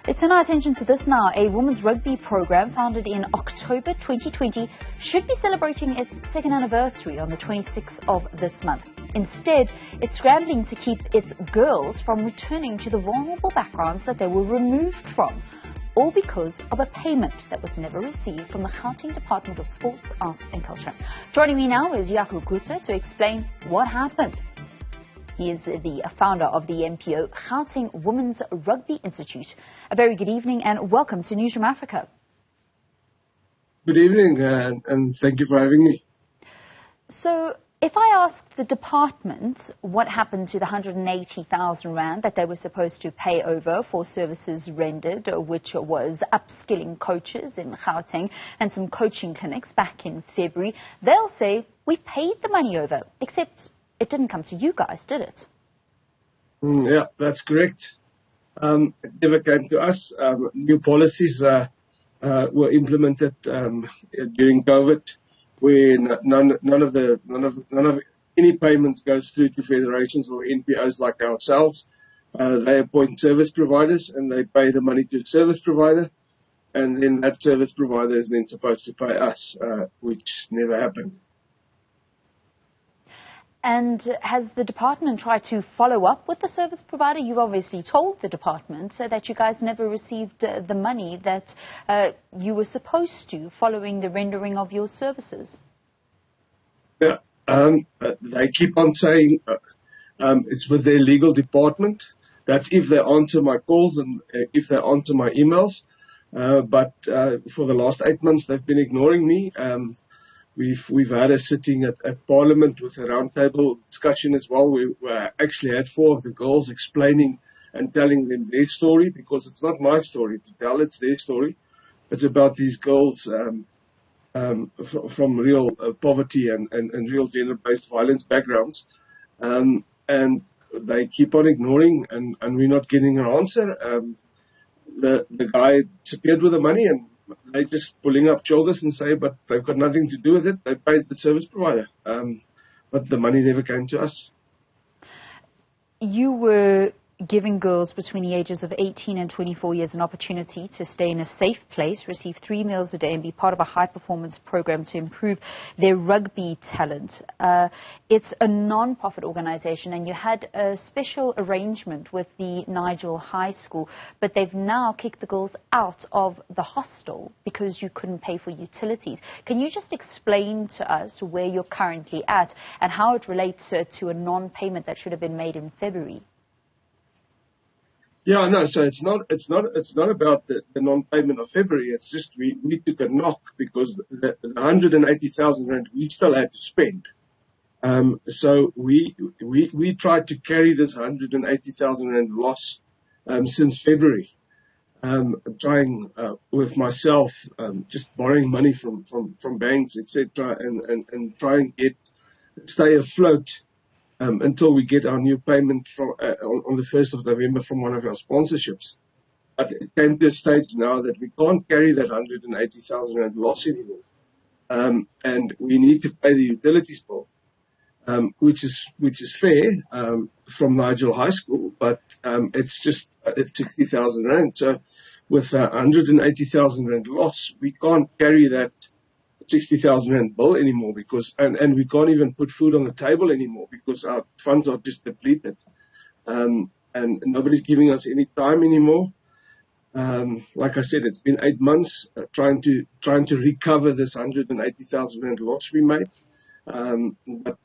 Let's turn our attention to this now. A women's rugby program founded in October 2020 should be celebrating its second anniversary on the 26th of this month. Instead, it's scrambling to keep its girls from returning to the vulnerable backgrounds that they were removed from, all because of a payment that was never received from the Gauteng Department of Sports, Arts and Culture. Joining me now is Jaco to explain what happened. He is the founder of the NPO Gauteng Women's Rugby Institute. A very good evening and welcome to Newzroom Afrika. Good evening and thank you for having me. So, if I asked the department what happened to the 180,000 rand that they were supposed to pay over for services rendered, which was upskilling coaches in Gauteng and some coaching clinics back in February, they'll say, we paid the money over, except it didn't come to you guys, did it? Yeah, that's correct. It never came to us. New policies were implemented during COVID, where none of any payments goes through to federations or NPOs like ourselves. They appoint service providers and they pay the money to the service provider, and then that service provider is then supposed to pay us, which never happened. And has the department tried to follow up with the service provider? You've obviously told the department that you guys never received the money that you were supposed to following the rendering of your services. Yeah, they keep on saying it's with their legal department. That's if they answer my calls and if they answer my emails. But for the last 8 months, they've been ignoring me. We've had a sitting at Parliament with a roundtable discussion as well. We actually had 4 of the girls explaining and telling them their story, because it's not my story to tell, it's their story. It's about these girls from real poverty and real gender-based violence backgrounds. And they keep on ignoring and we're not getting an answer. The guy disappeared with the money and they're just pulling up shoulders and say, but they've got nothing to do with it. They paid the service provider. But the money never came to us. You were giving girls between the ages of 18 and 24 years an opportunity to stay in a safe place, receive 3 meals a day and be part of a high-performance program to improve their rugby talent. It's a non-profit organization and you had a special arrangement with the Nigel High School, but they've now kicked the girls out of the hostel because you couldn't pay for utilities. Can you just explain to us where you're currently at and how it relates to a non-payment that should have been made in February? Yeah, no, so it's not about the non-payment of February. It's just we took a knock because the 180,000 rand we still had to spend. So we tried to carry this 180,000 rand loss since February, trying with myself, just borrowing money from banks, etc., and try and stay afloat. Until we get our new payment on the 1st of November from one of our sponsorships. But it came to a stage now that we can't carry that 180,000 rand loss anymore. And we need to pay the utilities bill, which is fair from Nigel High School, but it's 60,000 rand. So with 180,000 rand loss, we can't carry that 60,000 rand bill anymore because, and we can't even put food on the table anymore because our funds are just depleted. And nobody's giving us any time anymore. Like I said, it's been 8 months trying to recover this 180,000 rand loss we made. But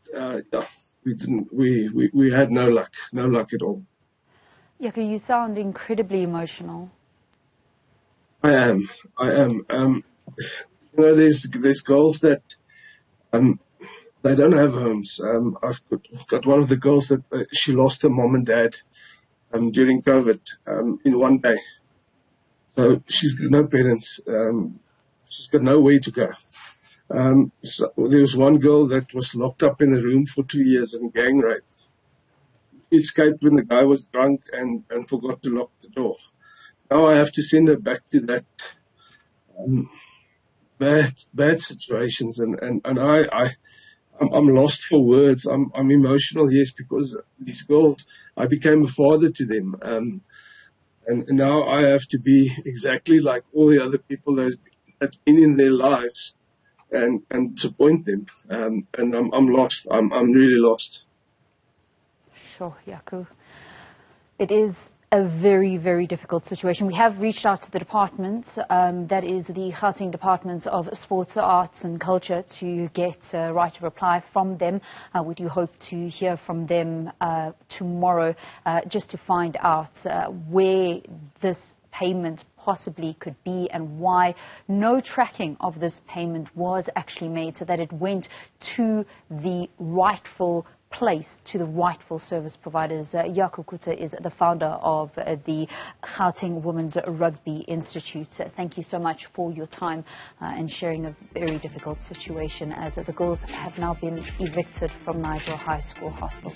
we had no luck at all. Jaco, you sound incredibly emotional. I am. You know, there's girls that they don't have homes. I've got one of the girls that she lost her mom and dad during COVID in one day. So she's got no parents. She's got nowhere to go. So there was one girl that was locked up in a room for 2 years and gang raped. She escaped when the guy was drunk and forgot to lock the door. Now I have to send her back to that bad situations, and I'm lost for words. I'm emotional, yes, because these girls, I became a father to them, And now I have to be exactly like all the other people that's been in their lives and disappoint them. And I'm lost. I'm really lost. Sure, Jaco. It is a very, very difficult situation. We have reached out to the department, that is the Gauteng Department of Sports, Arts and Culture, to get a right of reply from them. We do hope to hear from them tomorrow, just to find out where this payment possibly could be and why no tracking of this payment was actually made so that it went to the rightful place, to the rightful service providers. Jaco Coetzer is the founder of the Gauteng Women's Rugby Institute. Thank you so much for your time and sharing a very difficult situation as the girls have now been evicted from Nigel High School hostel.